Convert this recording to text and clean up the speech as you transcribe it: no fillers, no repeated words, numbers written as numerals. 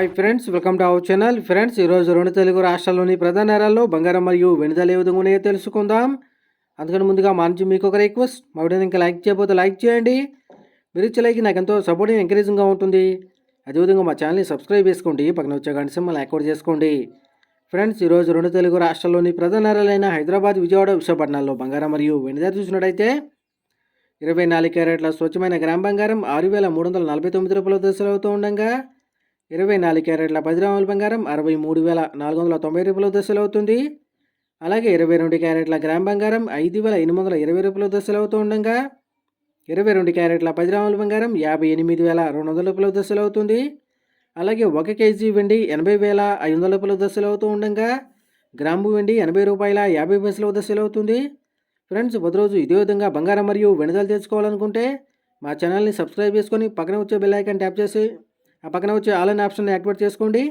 Hi friends, welcome to our channel. Friends, ఈరోజు రెండు తెలుగు రాష్ట్రాల్లోని ప్రధాన నగరాల్లో బంగారం మరియు వెండి ధరలు ఏ విధంగా ఉన్నాయో తెలుసుకుందాం. అందుకని ముందుగా మా నుంచి మీకు ఒక రిక్వెస్ట్, మా వీడియోని ఇంకా లైక్ చేయకపోతే లైక్ చేయండి. మీరు ఇచ్చే లైక్ నాకు ఎంతో సపోర్టింగ్ ఎంకరేజింగ్గా ఉంటుంది. అదేవిధంగా మా ఛానల్ని సబ్స్క్రైబ్ చేసుకోండి, పక్కన వచ్చే గంట సింబల్ యాక్టివేట్ చేసుకోండి. ఫ్రెండ్స్, ఈరోజు రెండు తెలుగు రాష్ట్రాల్లోని ప్రధాన నగరాలైన హైదరాబాద్, విజయవాడ, విశాఖపట్నాల్లో బంగారం మరియు వెండి ధర చూసినట్టయితే 24 క్యారెట్ల స్వచ్ఛమైన గ్రామ్ బంగారం 6,349 రూపాయల దశలు అవుతూ ఉండగా 24 క్యారెట్ల 10 గ్రాముల బంగారం 63,490 రూపాయల దశలు అవుతుంది. అలాగే 22 క్యారెట్ల గ్రామ్ బంగారం 5,820 రూపాయల దశలు అవుతూ ఉండగా 22 క్యారెట్ల 10 గ్రాముల బంగారం 58,200 రూపాయల దశలు అవుతుంది. అలాగే 1 కేజీ వెండి 80,500 రూపాయల దశలు అవుతూ ఉండగా గ్రాము వెండి 80 రూపాయల 50 పైసల దశలు అవుతుంది. ఫ్రెండ్స్, ప్రతిరోజు ఇదే విధంగా బంగారం మరియు వెండి ధరలు తెలుసుకోవాలనుకుంటే మా ఛానల్ని సబ్స్క్రైబ్ చేసుకొని పక్కన వచ్చే బెల్ ఐకాన్ ట్యాప్ చేసి ఆ పక్కన వచ్చే ఆల్ అనే ఆప్షన్ని యాక్టివేట్ చేసుకోండి.